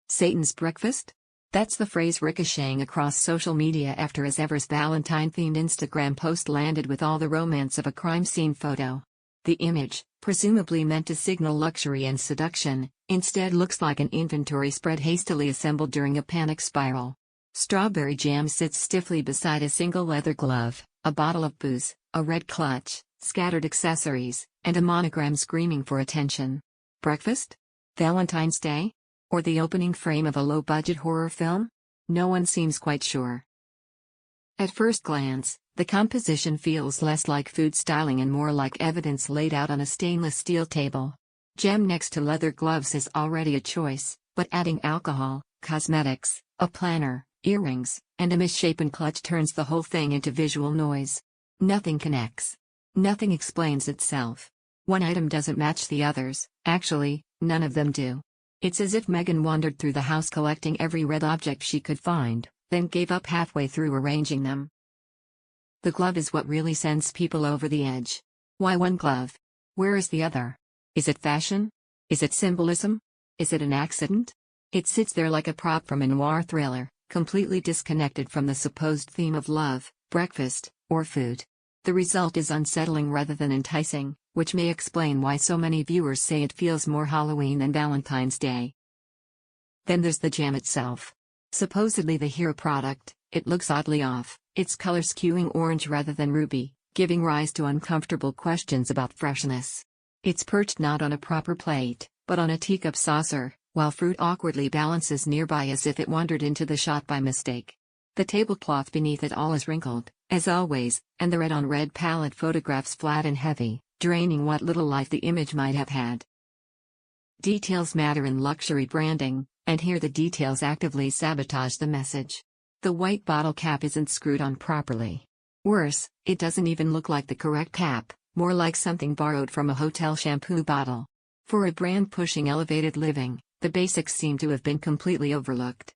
Satan's breakfast? That's the phrase ricocheting across social media after as ever's Valentine-themed Instagram post landed with all the romance of a crime scene photo. The image, presumably meant to signal luxury and seduction, instead looks like an inventory spread hastily assembled during a panic spiral. Strawberry jam sits stiffly beside a single leather glove, a bottle of booze, a red clutch, scattered accessories, and a monogram screaming for attention. Breakfast? Valentine's Day? Or the opening frame of a low-budget horror film? No one seems quite sure. At first glance, the composition feels less like food styling and more like evidence laid out on a stainless steel table. Gem next to leather gloves is already a choice, but adding alcohol, cosmetics, a planner, earrings, and a misshapen clutch turns the whole thing into visual noise. Nothing connects. Nothing explains itself. One item doesn't match the others, actually, none of them do. It's as if Megan wandered through the house collecting every red object she could find, then gave up halfway through arranging them. The glove is what really sends people over the edge. Why one glove? Where is the other? Is it fashion? Is it symbolism? Is it an accident? It sits there like a prop from a noir thriller, completely disconnected from the supposed theme of love, breakfast, or food. The result is unsettling rather than enticing, which may explain why so many viewers say it feels more Halloween than Valentine's Day. Then there's the gem itself. Supposedly the hero product, it looks oddly off, its color skewing orange rather than ruby, giving rise to uncomfortable questions about freshness. It's perched not on a proper plate, but on a teacup saucer, while fruit awkwardly balances nearby as if it wandered into the shot by mistake. The tablecloth beneath it all is wrinkled, as always, and the red-on-red palette photographs flat and heavy, draining what little life the image might have had. Details matter in luxury branding, and here the details actively sabotage the message. The white bottle cap isn't screwed on properly. Worse, it doesn't even look like the correct cap, more like something borrowed from a hotel shampoo bottle. For a brand pushing elevated living, the basics seem to have been completely overlooked.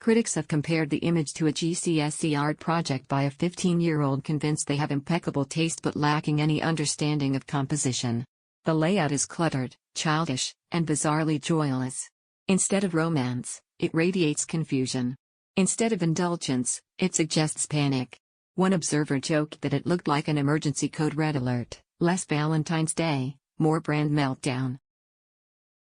Critics have compared the image to a GCSE art project by a 15-year-old convinced they have impeccable taste but lacking any understanding of composition. The layout is cluttered, childish, and bizarrely joyless. Instead of romance, it radiates confusion. Instead of indulgence, it suggests panic. One observer joked that it looked like an emergency code red alert, less Valentine's Day, more brand meltdown.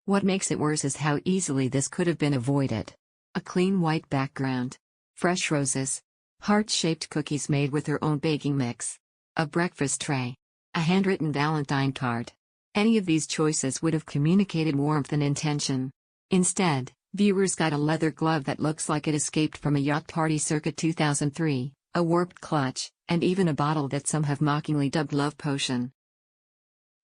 What makes it worse is how easily this could have been avoided. A clean white background. Fresh roses. Heart-shaped cookies made with their own baking mix. A breakfast tray. A handwritten Valentine card. Any of these choices would have communicated warmth and intention. Instead, viewers got a leather glove that looks like it escaped from a yacht party circa 2003, a warped clutch, and even a bottle that some have mockingly dubbed love potion.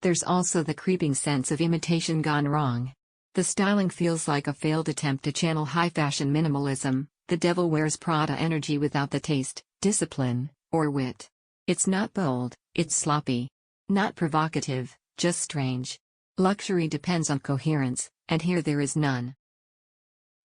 There's also the creeping sense of imitation gone wrong. The styling feels like a failed attempt to channel high-fashion minimalism, the Devil Wears Prada energy without the taste, discipline, or wit. It's not bold, it's sloppy. Not provocative, just strange. Luxury depends on coherence, and here there is none.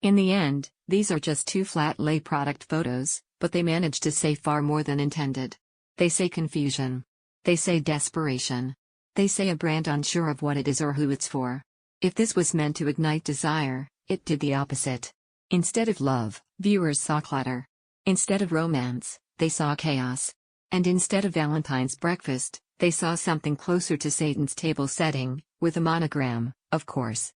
In the end, these are just two flat-lay product photos, but they manage to say far more than intended. They say confusion. They say desperation. They say a brand unsure of what it is or who it's for. If this was meant to ignite desire, it did the opposite. Instead of love, viewers saw clutter. Instead of romance, they saw chaos. And instead of Valentine's breakfast, they saw something closer to Satan's table setting, with a monogram, of course.